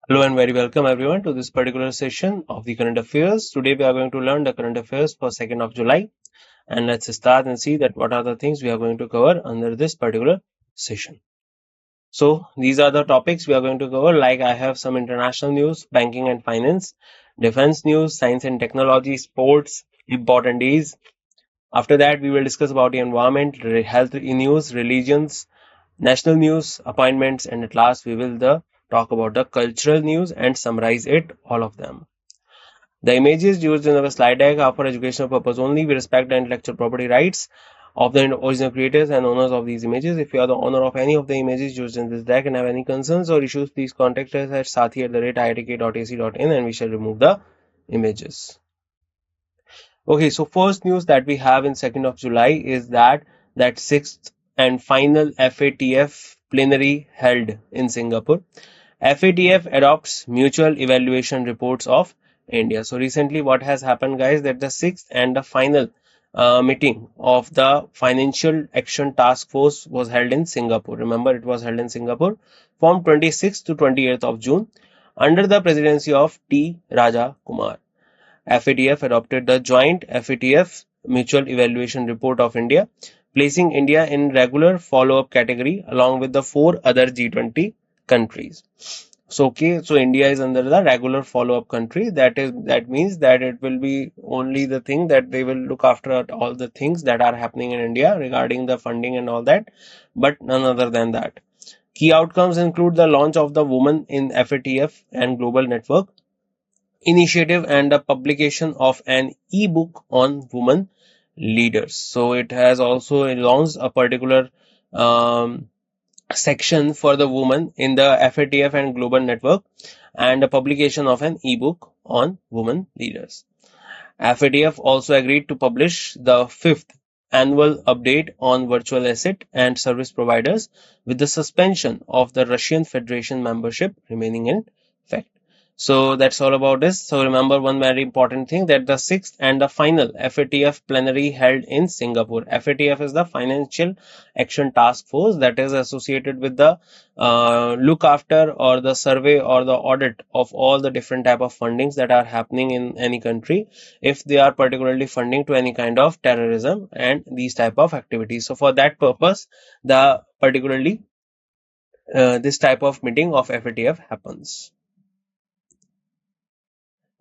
Hello and very welcome everyone to this particular session of the current affairs. Today we are going to learn the current affairs for 2nd of July, and let's start and see that what are the things we are going to cover under this particular session. So these are the topics we are going to cover. Like I have some international news, banking and finance, defense news, science and technology, sports, important days. After that we will discuss about the environment, health news, religions, national news, appointments, and at last we will talk about the cultural news and summarize it, all of them. The images used in our slide deck are for educational purpose only. We respect the intellectual property rights of the original creators and owners of these images. If you are the owner of any of the images used in this deck and have any concerns or issues, please contact us at sathi@iitk.ac.in and we shall remove the images. Okay, so first news that we have in 2nd of July is that sixth and final FATF plenary held in Singapore. FATF adopts mutual evaluation reports of India. So recently what has happened, guys, that the sixth and the final meeting of the Financial Action Task Force was held in Singapore. Remember, it was held in Singapore from 26th to 28th of June under the presidency of T. Raja Kumar. FATF adopted the joint FATF Mutual Evaluation Report of India, placing India in regular follow-up category along with the four other G20 countries. So India is under the regular follow-up country. That means that it will be only the thing that they will look after all the things that are happening in India regarding the funding and all that, but none other than that. Key outcomes include the launch of the Women in FATF and Global Network initiative and the publication of an e-book on women leaders. So it has also launched a particular um, section for the women in the FATF and Global Network and a publication of an e-book on women leaders. FATF also agreed to publish the fifth annual update on virtual asset and service providers with the suspension of the Russian Federation membership remaining in effect. So that's all about this. So remember one very important thing, that the sixth and the final FATF plenary held in Singapore. FATF is the Financial Action Task Force that is associated with the look after or the survey or the audit of all the different type of fundings that are happening in any country, if they are particularly funding to any kind of terrorism and these type of activities. So for that purpose, the particularly this type of meeting of FATF happens.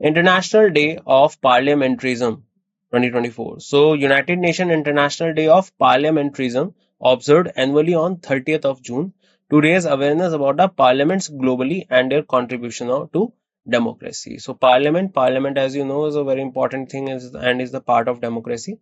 International Day of Parliamentarism 2024. So United Nations International Day of Parliamentarism observed annually on 30th of June to raise awareness about the parliaments globally and their contribution to democracy. So parliament as you know is a very important thing and is the part of democracy.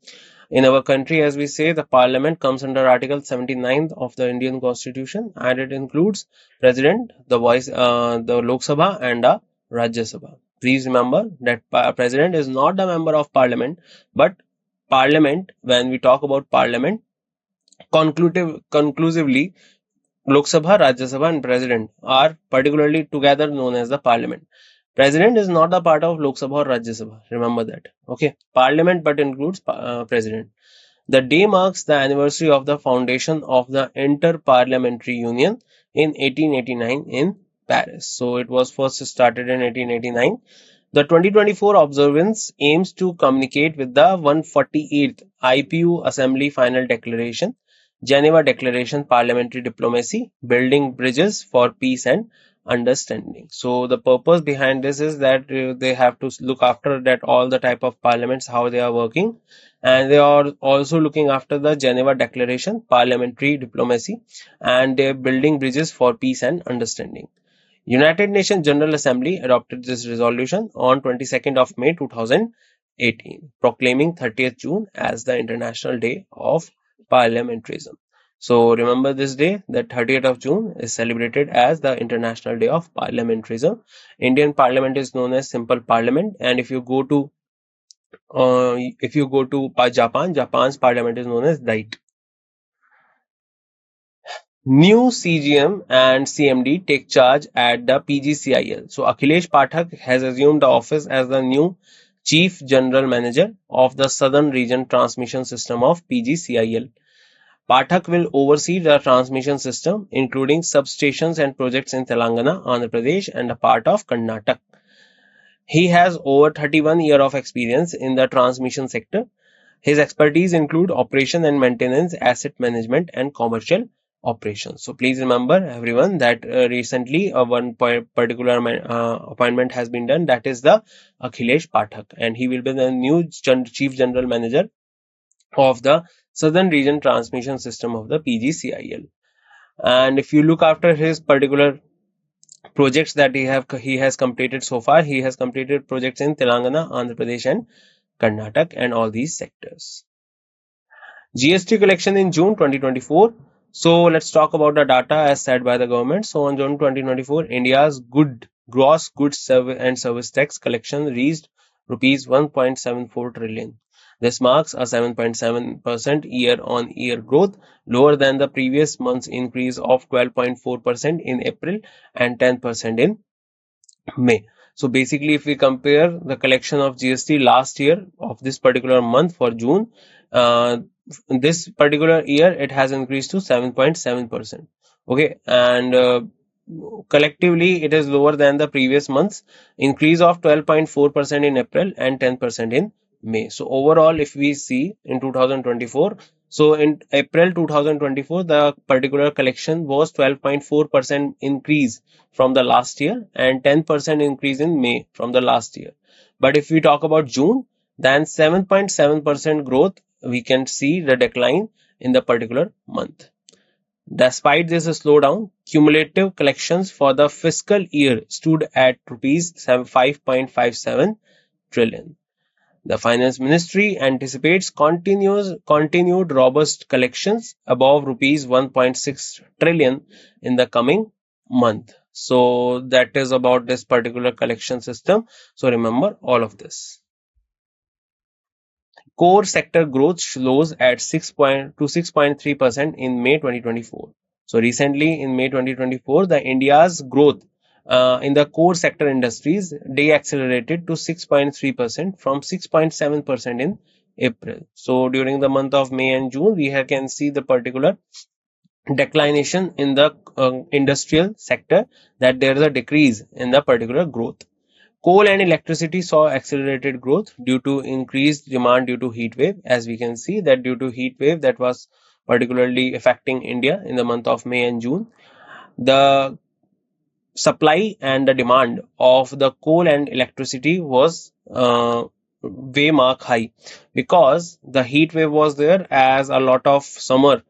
In our country, as we say, the parliament comes under Article 79 of the Indian Constitution and it includes president, the Lok Sabha and the Rajya Sabha. Please remember that president is not a member of parliament, but parliament, when we talk about parliament, conclusively, Lok Sabha, Rajya Sabha and president are particularly together known as the parliament. President is not a part of Lok Sabha or Rajya Sabha. Remember that. Okay. Parliament but includes president. The day marks the anniversary of the foundation of the Inter-Parliamentary Union in 1889 in Paris. So it was first started in 1889. The 2024 observance aims to communicate with the 148th IPU Assembly Final Declaration, Geneva Declaration, Parliamentary Diplomacy, Building Bridges for Peace and Understanding. So the purpose behind this is that they have to look after that all the type of parliaments, how they are working, and they are also looking after the Geneva Declaration, Parliamentary Diplomacy, and they're building bridges for peace and understanding. United Nations General Assembly adopted this resolution on 22nd of May 2018, proclaiming 30th June as the International Day of Parliamentarism. So remember this day, that 30th of June is celebrated as the International Day of Parliamentarism. Indian Parliament is known as Simple Parliament, and if you go to Japan's parliament is known as Dait. New CGM and CMD take charge at the PGCIL. So Akhilesh Pathak has assumed the office as the new Chief General Manager of the Southern Region Transmission System of PGCIL. Pathak will oversee the transmission system, including substations and projects in Telangana, Andhra Pradesh, and a part of Karnataka. He has over 31 years of experience in the transmission sector. His expertise include operation and maintenance, asset management, and commercial operations. So please remember, everyone, that recently one particular appointment has been done. That is the Akhilesh Pathak, and he will be the new Chief General Manager of the Southern Region Transmission System of the PGCIL. And if you look after his particular projects that he has completed so far, he has completed projects in Telangana, Andhra Pradesh, and Karnataka, and all these sectors. GST collection in June 2024. So let's talk about the data as said by the government. So on June 2024, India's gross goods and service tax collection reached rupees 1.74 trillion. This marks a 7.7% year-on-year growth, lower than the previous month's increase of 12.4% in April and 10% in May. So basically, if we compare the collection of GST last year of this particular month for June, this particular year it has increased to 7.7%. Okay, and collectively it is lower than the previous month's increase of 12.4% in April and 10% in May. So overall, if we see in 2024, so in April 2024, the particular collection was 12.4% increase from the last year and 10% increase in May from the last year. But if we talk about June, then 7.7% growth, we can see the decline in the particular month. Despite this slowdown, cumulative collections for the fiscal year stood at rupees 5.57 trillion. The Finance Ministry anticipates continued robust collections above rupees 1.6 trillion in the coming month. So that is about this particular collection system. So remember all of this. Core sector growth slows at 6.3% in May 2024. So recently in May 2024, the India's growth in the core sector industries deaccelerated to 6.3% from 6.7% in April. So during the month of May and June, we can see the particular declination in the industrial sector, that there is a decrease in the particular growth. Coal and electricity saw accelerated growth due to increased demand due to heat wave. As we can see that due to heat wave that was particularly affecting India in the month of May and June, the supply and the demand of the coal and electricity was way mark high, because the heat wave was there, as a lot of summer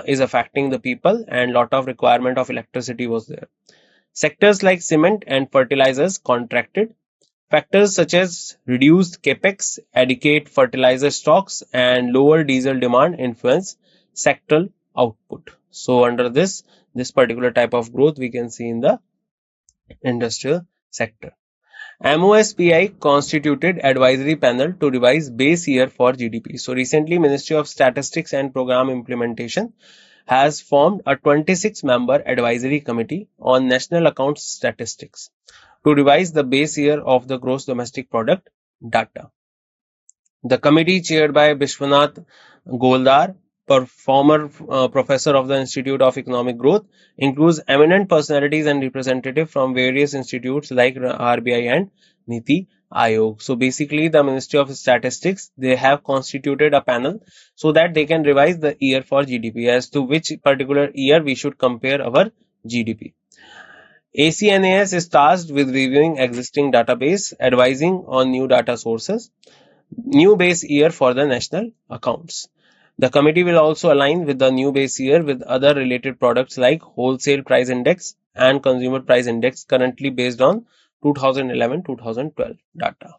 is affecting the people and lot of requirement of electricity was there. Sectors like cement and fertilizers contracted. Factors such as reduced capex, adequate fertilizer stocks, and lower diesel demand influence sectoral output. So under this particular type of growth we can see in the industrial sector. MOSPI constituted advisory panel to revise base year for GDP. So recently, Ministry of Statistics and Program Implementation has formed a 26-member advisory committee on national accounts statistics to revise the base year of the gross domestic product data. The committee, chaired by Bishwanath Goldar, former professor of the Institute of Economic Growth, includes eminent personalities and representatives from various institutes like RBI and Niti Aayog. So basically, the Ministry of Statistics, they have constituted a panel so that they can revise the year for GDP, as to which particular year we should compare our GDP. ACNAS is tasked with reviewing existing database, advising on new data sources, new base year for the national accounts. The committee will also align with the new base year with other related products like wholesale price index and consumer price index, currently based on 2011-2012 data.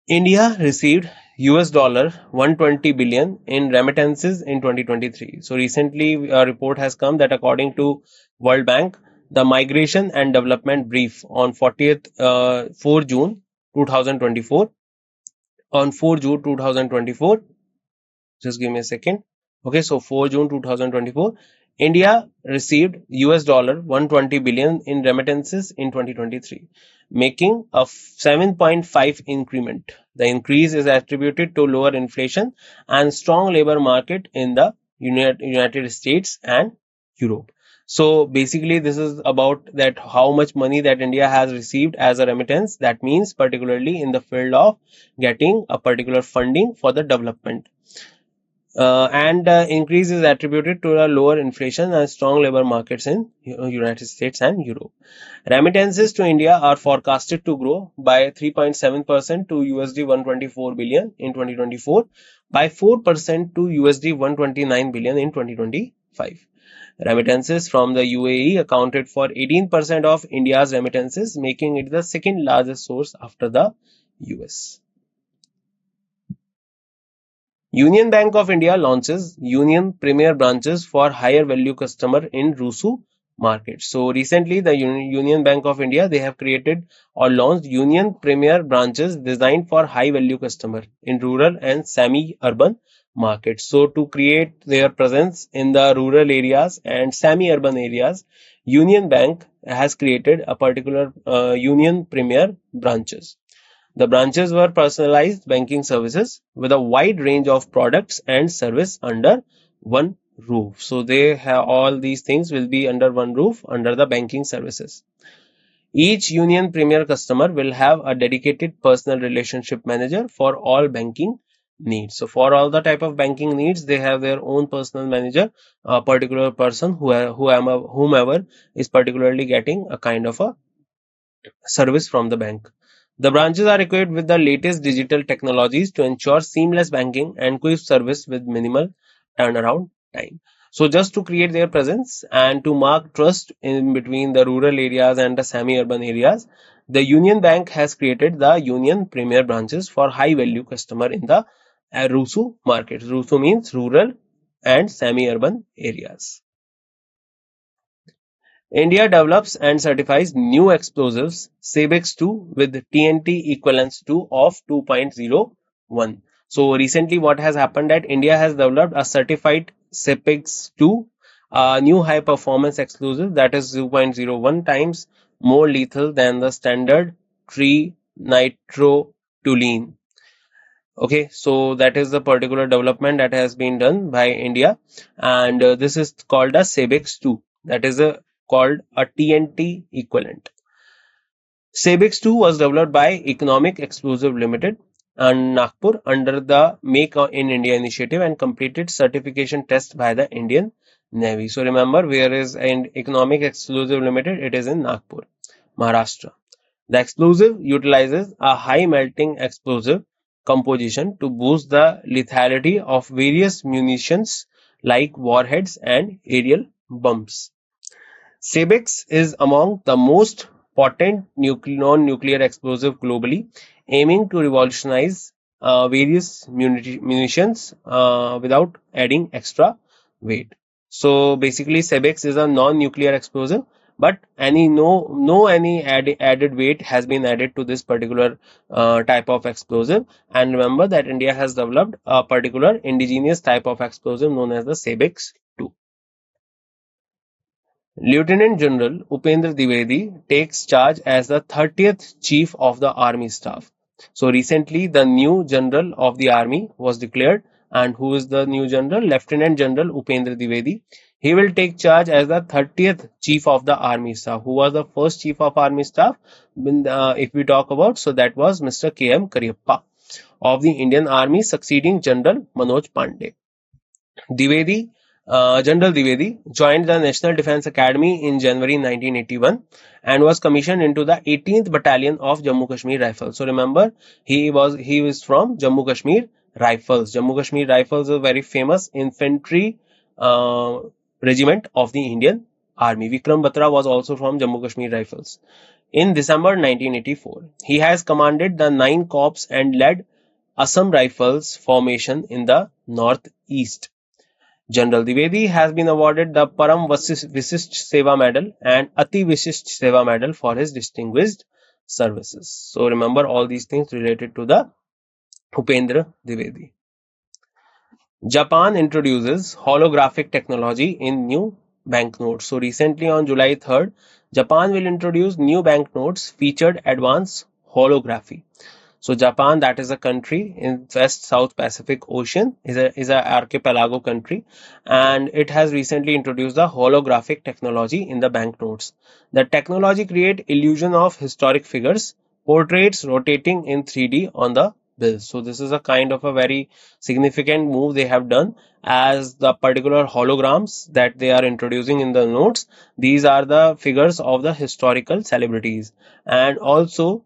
India received $120 billion in remittances in 2023. So recently a report has come that according to World Bank, the Migration and Development Brief on 4 June 2024, on 4 June 2024, just give me a second. Okay, so 4 June 2024, India received US dollar 120 billion in remittances in 2023, making a 7.5 increment. The increase is attributed to lower inflation and strong labor market in the United States and Europe. So basically this is about that how much money that India has received as a remittance. That means particularly in the field of getting a particular funding for the development. And increase is attributed to a lower inflation and strong labor markets in United States and Europe. Remittances to India are forecasted to grow by 3.7% to USD 124 billion in 2024, by 4% to USD 129 billion in 2025. Remittances from the UAE accounted for 18% of India's remittances, making it the second largest source after the US. Union Bank of India launches Union Premier branches for higher value customer in RUSU market. So recently the Union Bank of India, they have created or launched Union Premier branches designed for high value customer in rural and semi-urban markets. So to create their presence in the rural areas and semi-urban areas, Union Bank has created a particular Union Premier branches. The branches were personalized banking services with a wide range of products and service under one roof. So they have all these things will be under one roof under the banking services. Each Union Premier customer will have a dedicated personal relationship manager for all banking needs. So for all the type of banking needs, they have their own personal manager, a particular person whomever is particularly getting a kind of a service from the bank. The branches are equipped with the latest digital technologies to ensure seamless banking and quick service with minimal turnaround time. So just to create their presence and to mark trust in between the rural areas and the semi-urban areas, the Union Bank has created the Union Premier branches for high value customer in the RUSU market. RUSU means rural and semi-urban areas. India develops and certifies new explosives SABEX-2 with TNT equivalence to of 2.01. So recently what has happened that India has developed a certified SABEX-2, a new high performance explosive that is 0.01 times more lethal than the standard trinitrotoluene. Okay, so that is the particular development that has been done by India, and this is called a SABEX-2. That is called a TNT equivalent. SABEX-2 was developed by Economic Explosive Limited and Nagpur under the Make in India initiative and completed certification test by the Indian Navy. So remember, where is an Economic Explosive Limited? It is in Nagpur, Maharashtra. The explosive utilizes a high melting explosive composition to boost the lethality of various munitions like warheads and aerial bombs. SABEX is among the most potent non-nuclear explosive globally, aiming to revolutionize various munitions without adding extra weight. So basically, SABEX is a non-nuclear explosive, but any added weight has been added to this particular type of explosive. And remember that India has developed a particular indigenous type of explosive known as the SABEX-2. Lieutenant General Upendra Dwivedi takes charge as the 30th Chief of the Army Staff. So recently the new General of the Army was declared, and who is the new General? Lieutenant General Upendra Dwivedi. He will take charge as the 30th Chief of the Army Staff. Who was the first Chief of Army Staff? If we talk about, so that was Mr. K.M. Kariappa of the Indian Army, succeeding General Manoj Pandey. General Dwivedi joined the National Defence Academy in January 1981 and was commissioned into the 18th Battalion of Jammu Kashmir Rifles. So remember, he was from Jammu Kashmir Rifles. Jammu Kashmir Rifles is a very famous infantry regiment of the Indian Army. Vikram Batra was also from Jammu Kashmir Rifles. In December 1984, he has commanded the 9 Corps and led Assam Rifles formation in the northeast. General Dwivedi has been awarded the Param Vishisht Seva Medal and Ati Vishisht Seva Medal for his distinguished services. So remember all these things related to the Upendra Dwivedi. Japan introduces holographic technology in new banknotes. So recently on July 3rd, Japan will introduce new banknotes featured advanced holography. So Japan, that is a country in West South Pacific Ocean, is a archipelago country, and it has recently introduced the holographic technology in the banknotes. The technology create illusion of historic figures, portraits rotating in 3D on the bills. So this is a kind of a very significant move they have done, as the particular holograms that they are introducing in the notes. These are the figures of the historical celebrities, and also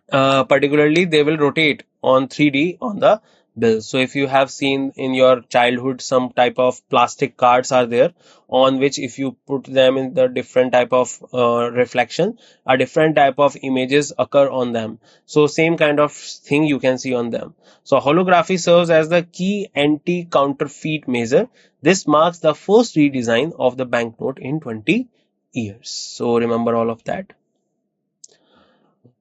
particularly they will rotate on 3D on the bill. So if you have seen in your childhood some type of plastic cards are there, on which if you put them in the different type of reflection, a different type of images occur on them. So same kind of thing you can see on them. So holography serves as the key anti-counterfeit measure. This marks the first redesign of the banknote in 20 years. So remember all of that.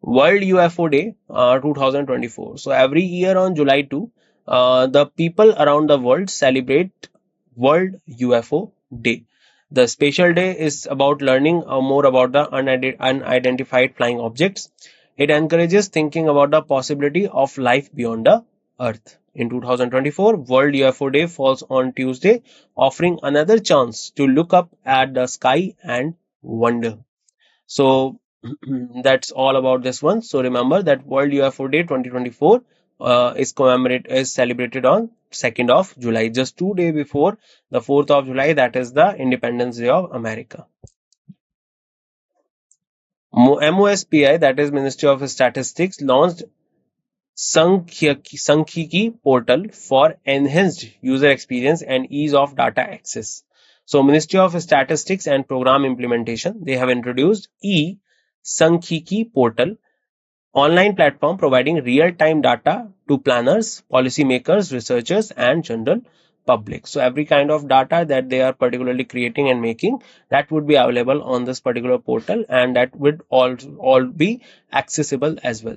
World UFO Day 2024. So every year on July 2, the people around the world celebrate World UFO Day. The special day is about learning more about the unidentified flying objects. It encourages thinking about the possibility of life beyond the Earth. In 2024, World UFO Day falls on Tuesday, offering another chance to look up at the sky and wonder. So that's all about this one. So remember that World UFO Day 2024 is celebrated on 2nd of July, just 2 days before the 4th of July, that is the Independence Day of America. MOSPI, that is Ministry of Statistics, launched Sankhiki portal for enhanced user experience and ease of data access. So Ministry of Statistics and Program Implementation, they have introduced Sankhiki portal, online platform providing real-time data to planners, policymakers, researchers, and general public. So every kind of data that they are particularly creating and making, that would be available on this particular portal, and that would all be accessible as well.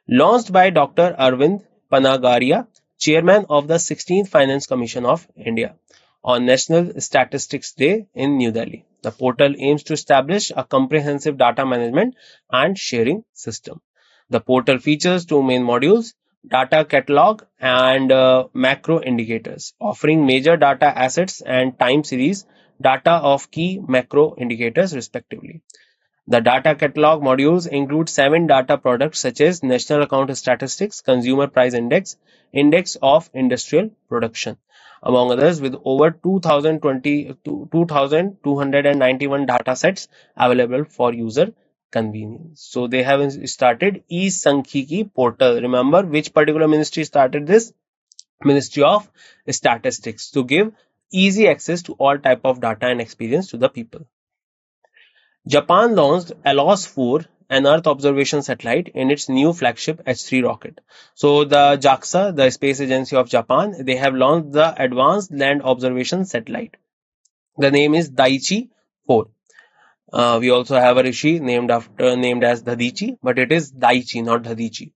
Launched by Dr. Arvind Panagaria, chairman of the 16th Finance Commission of India, on National Statistics Day in New Delhi. The portal aims to establish a comprehensive data management and sharing system. The portal features two main modules: data catalog and macro indicators, offering major data assets and time series data of key macro indicators respectively. The data catalog modules include 7 data products such as National Account Statistics, Consumer Price Index, Index of Industrial Production, among others, with over 2,291 data sets available for user convenience. So they have started e-Sankhiki portal. Remember which particular ministry started this? Ministry of Statistics, to give easy access to all type of data and experience to the people. Japan launched ALOS-4, an Earth observation satellite, in its new flagship H3 rocket. So the JAXA, the space agency of Japan, they have launched the Advanced Land Observation Satellite. The name is Daiichi 4. We also have a rishi named as Dadichi, but it is Daiichi, not Dadichi.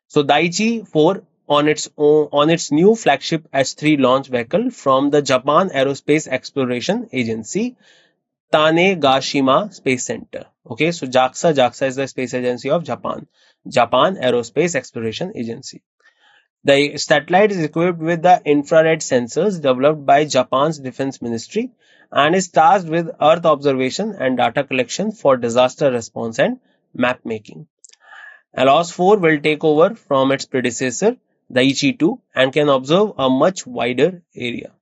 So Daiichi 4 on its new flagship H3 launch vehicle from the Japan Aerospace Exploration Agency, Tanegashima Space Center. Okay, so JAXA is the space agency of Japan, Japan Aerospace Exploration Agency. The satellite is equipped with the infrared sensors developed by Japan's Defense Ministry and is tasked with Earth observation and data collection for disaster response and map making. ALOS-4 will take over from its predecessor, Daiichi 2, and can observe a much wider area.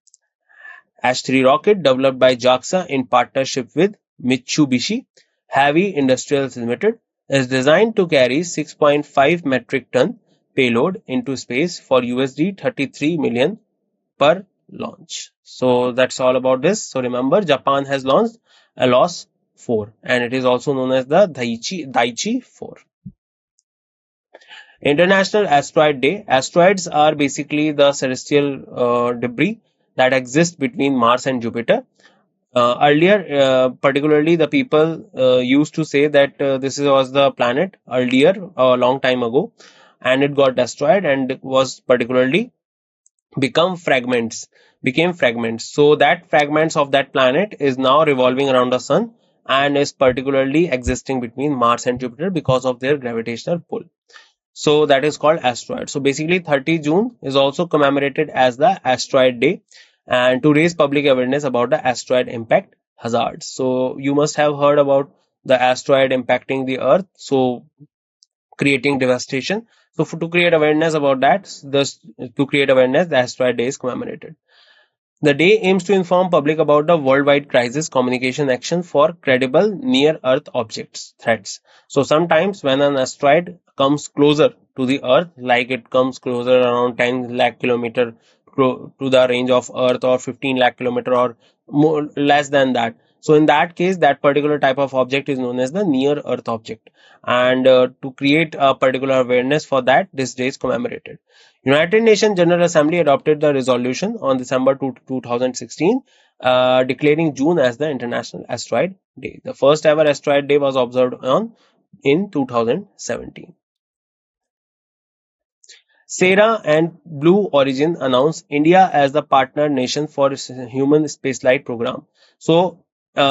H3 rocket, developed by JAXA in partnership with Mitsubishi Heavy Industries Limited, is designed to carry 6.5 metric ton payload into space for USD 33 million per launch. So that's all about this. So remember, Japan has launched ALOS 4 and it is also known as the Daiichi 4. International Asteroid Day. Asteroids are basically the celestial debris that exist between Mars and Jupiter. Earlier, particularly the people used to say that this was the planet earlier, a long time ago, and it got destroyed and was particularly became fragments. So that fragments of that planet is now revolving around the sun and is particularly existing between Mars and Jupiter because of their gravitational pull. So that is called asteroid. So basically 30 June is also commemorated as the asteroid day and to raise public awareness about the asteroid impact hazards. So you must have heard about the asteroid impacting the earth, so creating devastation. So to create awareness about that, to create awareness, the asteroid day is commemorated. The day aims to inform public about the worldwide crisis communication action for credible near-Earth objects threats. So sometimes when an asteroid comes closer to the Earth, like it comes closer around 10 lakh kilometer to the range of Earth or 15 lakh kilometer or more, less than that. So in that case, that particular type of object is known as the near-Earth object. And to create a particular awareness for that, this day is commemorated. United Nations General Assembly adopted the resolution on December 2016, declaring June as the International Asteroid Day. The first ever asteroid day was observed on in 2017. Sarah and Blue Origin announced India as the partner nation for its human spaceflight program. So,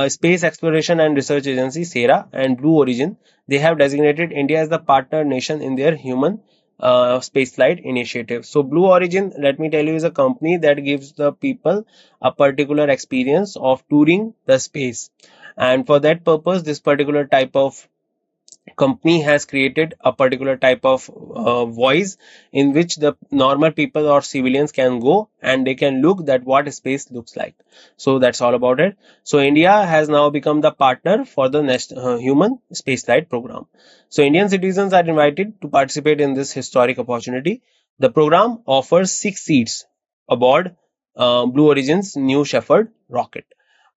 Space Exploration and Research Agency (SERA) and Blue Origin, they have designated India as the partner nation in their human spaceflight initiative. So, Blue Origin, let me tell you, is a company that gives the people a particular experience of touring the space, and for that purpose, this particular type of company has created a particular type of voice in which the normal people or civilians can go and they can look that what space looks like. So that's all about it. So India has now become the partner for the next human spaceflight program. So Indian citizens are invited to participate in this historic opportunity. The program offers 6 seats aboard Blue Origin's New Shepard rocket.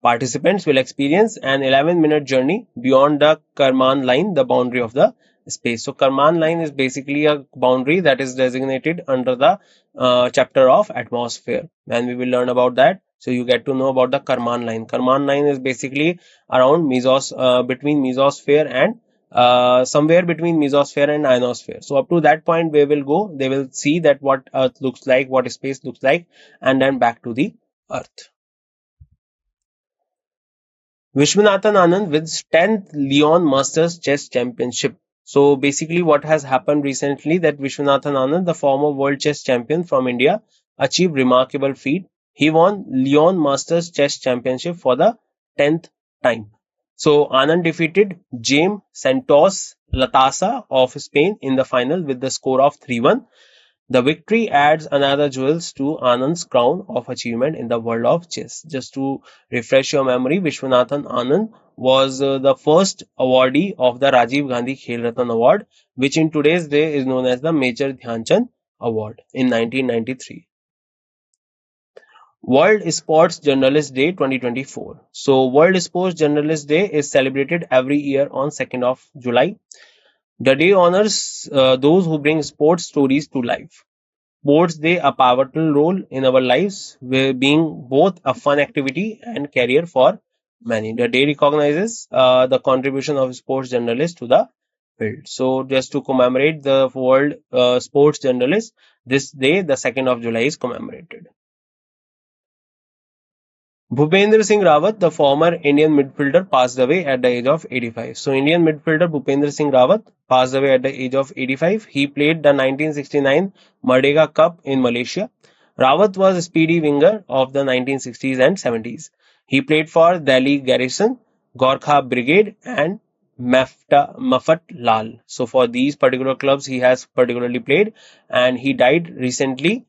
Participants will experience an 11-minute journey beyond the Karman line, the boundary of the space. So Karman line is basically a boundary that is designated under the chapter of atmosphere, and we will learn about that. So you get to know about the Karman line. Karman line is basically around between mesosphere and somewhere between mesosphere and ionosphere. So up to that point, they will go. They will see that what Earth looks like, what space looks like, and then back to the Earth. Vishwanathan Anand wins 10th Leon Masters Chess Championship. So basically what has happened recently that Vishwanathan Anand, the former world chess champion from India, achieved remarkable feat. He won Leon Masters Chess Championship for the 10th time. So Anand defeated Jaime Santos Latasa of Spain in the final with the score of 3-1. The victory adds another jewels to Anand's crown of achievement in the world of chess. Just to refresh your memory, Vishwanathan Anand was the first awardee of the Rajiv Gandhi Khel Ratna Award, which in today's day is known as the Major Dhyanchand Award in 1993. World Sports Journalist Day 2024. So World Sports Journalist Day is celebrated every year on 2nd of July. The day honors those who bring sports stories to life. Sports play a pivotal role in our lives, being both a fun activity and career for many. The day recognizes the contribution of sports journalists to the field. So, just to commemorate the World Sports Journalists, this day, the 2nd of July, is commemorated. Bhupendra Singh Rawat, the former Indian midfielder, passed away at the age of 85. So, Indian midfielder Bhupendra Singh Rawat passed away at the age of 85. He played the 1969 Merdeka Cup in Malaysia. Rawat was a speedy winger of the 1960s and 70s. He played for Delhi Garrison, Gorkha Brigade, and Mafat Lal. So, for these particular clubs, he has particularly played, and he died recently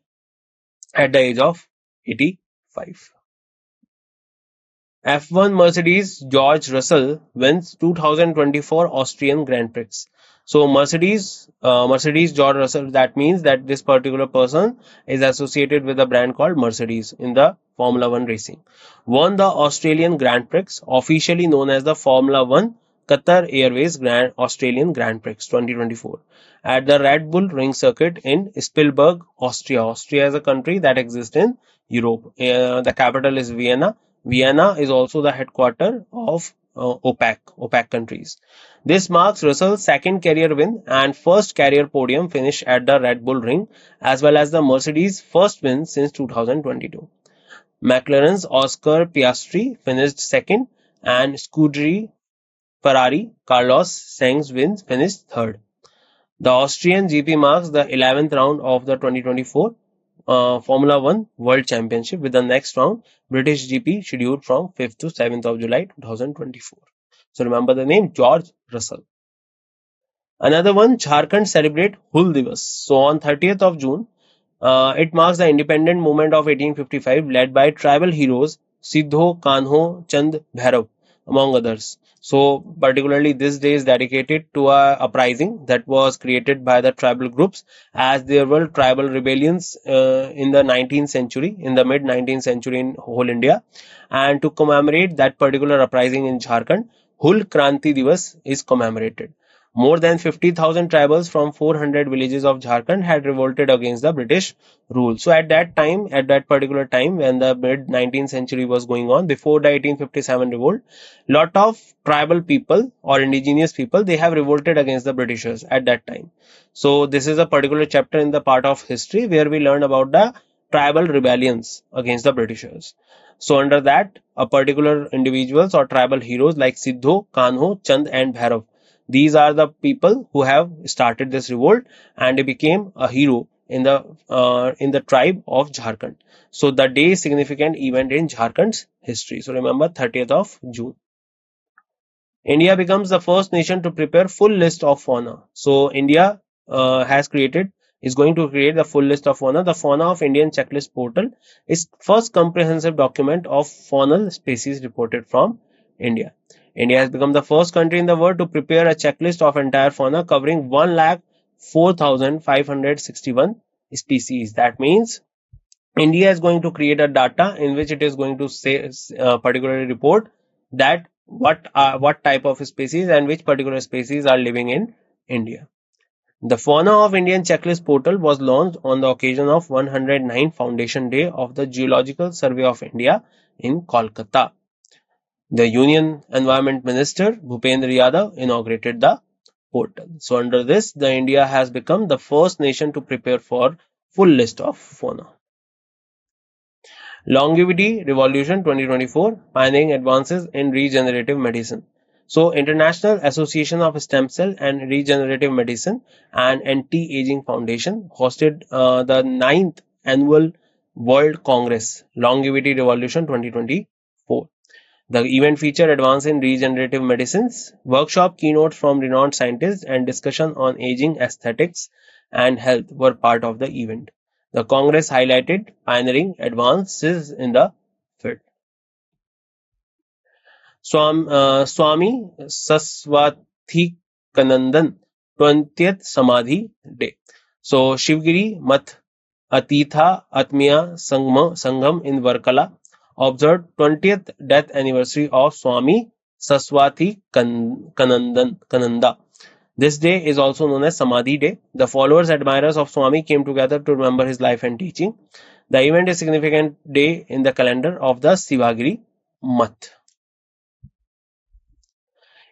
at the age of 85. F1 Mercedes George Russell wins 2024 Austrian Grand Prix. So Mercedes George Russell, that means that this particular person is associated with a brand called Mercedes in the Formula One racing. Won the Australian Grand Prix, officially known as the Formula One Qatar Airways Australian Grand Prix 2024 at the Red Bull Ring Circuit in Spielberg, Austria. Austria is a country that exists in Europe. The capital is Vienna. Vienna is also the headquarters of OPEC countries. This marks Russell's second career win and first career podium finish at the Red Bull Ring, as well as the Mercedes' first win since 2022. McLaren's Oscar Piastri finished second, and Scuderia Ferrari Carlos Sainz finished third. The Austrian GP marks the 11th round of the 2024 Formula One World Championship, with the next round, British GP, scheduled from 5th to 7th of July 2024. So remember the name George Russell. Another one, Jharkhand celebrate Hul Divas. So on 30th of June, it marks the independent movement of 1855, led by tribal heroes Siddho, Kanho, Chand, Bhairav, among others. So, particularly this day is dedicated to a uprising that was created by the tribal groups, as there were tribal rebellions in the 19th century, in the mid 19th century in whole India. And to commemorate that particular uprising in Jharkhand, Hul Kranti Divas is commemorated. More than 50,000 tribals from 400 villages of Jharkhand had revolted against the British rule. So at that time, at that particular time, when the mid 19th century was going on, before the 1857 revolt, lot of tribal people or indigenous people, they have revolted against the Britishers at that time. So this is a particular chapter in the part of history where we learn about the tribal rebellions against the Britishers. So under that, a particular individuals or tribal heroes like Siddho, Kanho, Chand and Bhairav, these are the people who have started this revolt, and they became a hero in the tribe of Jharkhand. So the day is significant event in Jharkhand's history. So remember 30th of June. India becomes the first nation to prepare full list of fauna. So India is going to create the full list of fauna. The Fauna of Indian Checklist portal is first comprehensive document of faunal species reported from India. India has become the first country in the world to prepare a checklist of entire fauna covering 1,04,561 species. That means India is going to create a data in which it is going to say particularly report that what type of species and which particular species are living in India. The Fauna of Indian Checklist portal was launched on the occasion of 109 Foundation Day of the Geological Survey of India in Kolkata. The Union Environment Minister Bhupendra Yadav inaugurated the portal. So under this, the India has become the first nation to prepare for full list of fauna. Longevity Revolution 2024, pioneering advances in regenerative medicine. So, International Association of Stem Cell and Regenerative Medicine and Anti-Aging Foundation hosted the 9th Annual World Congress, Longevity Revolution 2024. The event featured advances in regenerative medicines, workshop keynotes from renowned scientists, and discussion on aging, aesthetics, and health were part of the event. The Congress highlighted pioneering advances in the field. Swami Saswathikanandan 20th Samadhi Day. So Shivgiri Math Atitha Atmiya Sangam in Varkala observed 20th death anniversary of Swami Kananda. This day is also known as Samadhi Day. The followers, admirers of Swami came together to remember his life and teaching. The event is a significant day in the calendar of the Sivagiri Math.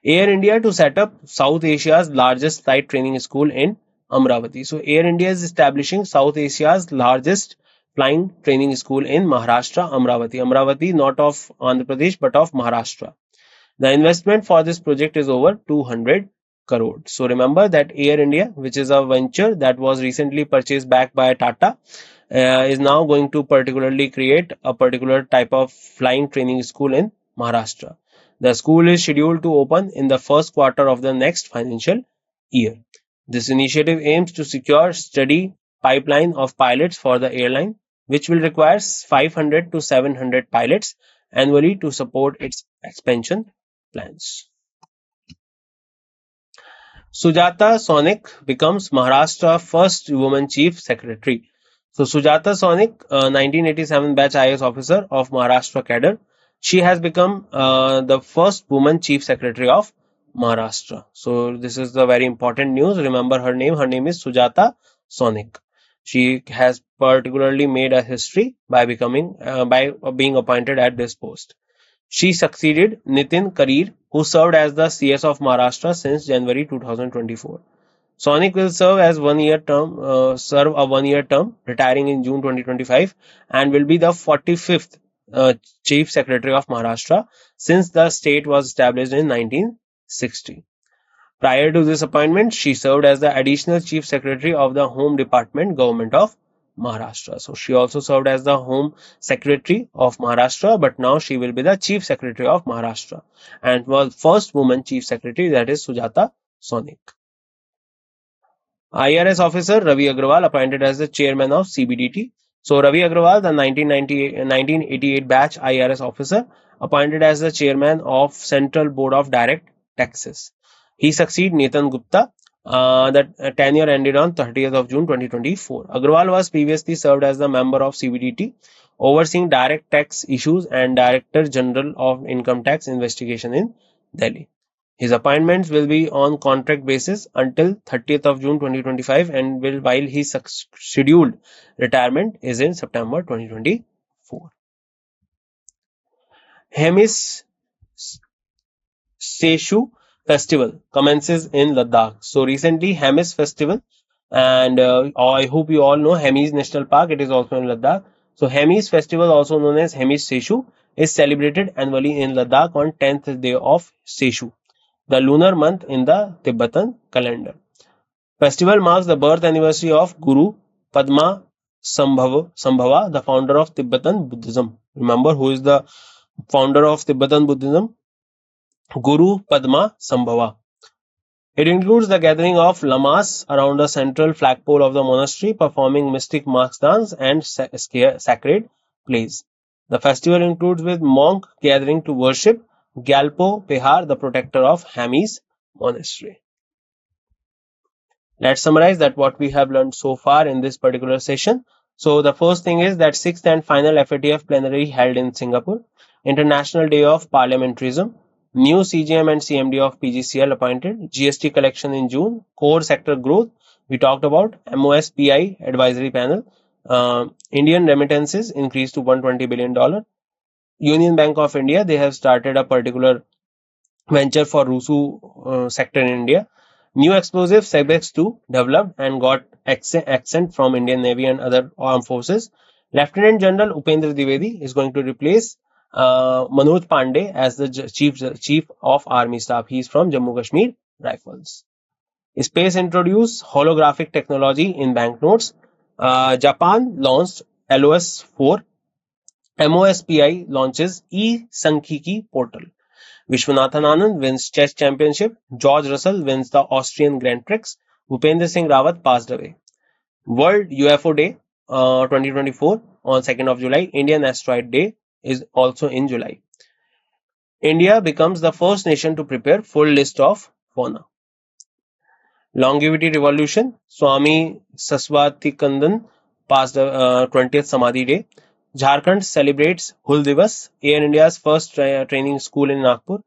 Air India to set up South Asia's largest flight training school in Amravati. So Air India is establishing South Asia's largest flying training school in Maharashtra, Amravati. Amravati, not of Andhra Pradesh, but of Maharashtra. The investment for this project is over 200 crore. So remember that Air India, which is a venture that was recently purchased back by Tata, is now going to particularly create a particular type of flying training school in Maharashtra. The school is scheduled to open in the first quarter of the next financial year. This initiative aims to secure steady pipeline of pilots for the airline, which will require 500 to 700 pilots annually to support its expansion plans. Sujata Sonic becomes Maharashtra's first woman chief secretary. So Sujata Sonic, 1987 batch IAS officer of Maharashtra cadre, she has become the first woman chief secretary of Maharashtra. So this is the very important news. Remember her name. Her name is Sujata Sonic. She has particularly made a history by being appointed at this post. She succeeded Nitin Karir, who served as the CS of Maharashtra since January 2024. Sonic will serve a one-year term, retiring in June 2025, and will be the 45th Chief Secretary of Maharashtra since the state was established in 1960. Prior to this appointment, she served as the Additional Chief Secretary of the Home Department, Government of Maharashtra. So she also served as the Home Secretary of Maharashtra, but now she will be the Chief Secretary of Maharashtra and was first woman Chief Secretary, that is Sujata Sonic. IRS officer Ravi Agrawal appointed as the chairman of CBDT. So Ravi Agrawal, the 1988 batch IRS officer, appointed as the chairman of Central Board of Direct Taxes. He succeeded Nathan Gupta. The tenure ended on 30th of June 2024. Agrawal was previously served as the member of CBDT, overseeing direct tax issues and Director General of Income Tax Investigation in Delhi. His appointments will be on contract basis until 30th of June 2025 and while his scheduled retirement is in September 2024. Hemis Seshu festival commences in Ladakh. So recently Hemis festival, and I hope you all know Hemis National Park, it is also in Ladakh. So Hemis festival, also known as Hemis Seshu, is celebrated annually in Ladakh on 10th day of Seshu, the lunar month in the Tibetan calendar. Festival marks the birth anniversary of Guru Padma Sambhava, the founder of Tibetan Buddhism. Remember who is the founder of Tibetan Buddhism? Guru Padma Sambhava. It includes the gathering of lamas around the central flagpole of the monastery, performing mystic mask dance and sacred plays. The festival includes with monk gathering to worship Gyalpo Pehar, the protector of Hemis monastery. Let's summarize that what we have learned so far in this particular session. So the first thing is that 6th and final FATF plenary held in Singapore, International Day of Parliamentarism, new CGM and CMD of PGCL appointed, GST collection in June, core sector growth, we talked about, MOSPI advisory panel, Indian remittances increased to $120 billion. Union Bank of India, they have started a particular venture for RUSU sector in India. New explosive Sebex 2 developed and got accent from Indian Navy and other armed forces. Lieutenant General Upendra Dwivedi is going to replace Manoj Pandey as the chief of Army Staff. He is from Jammu Kashmir Rifles. Space introduced holographic technology in banknotes. Japan launched LOS4. MOSPI launches e-Sankhiki portal. Vishwanathan Anand wins chess championship. George Russell wins the Austrian Grand Prix. Bhupendra Singh Rawat passed away. World UFO Day 2024 on 2nd of July. Indian Asteroid Day is also in July. India becomes the first nation to prepare full list of fauna. Longevity Revolution. Swami Saswatikandan passed 20th Samadhi Day. Jharkhand celebrates Hul Divas, Air India's first training school in Nagpur.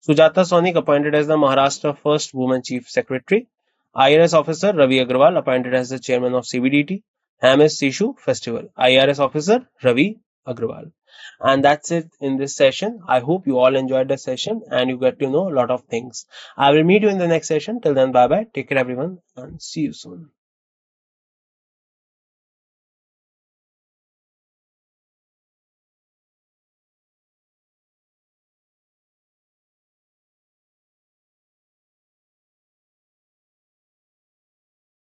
Sujata Sonic appointed as the Maharashtra first woman chief secretary. IRS officer Ravi Agrawal appointed as the chairman of CBDT. Hemis Seshu festival. IRS officer Ravi Agrawal. And that's it in this session. I hope you all enjoyed the session and you get to know a lot of things. I will meet you in the next session. Till then, bye bye. Take care everyone and see you soon.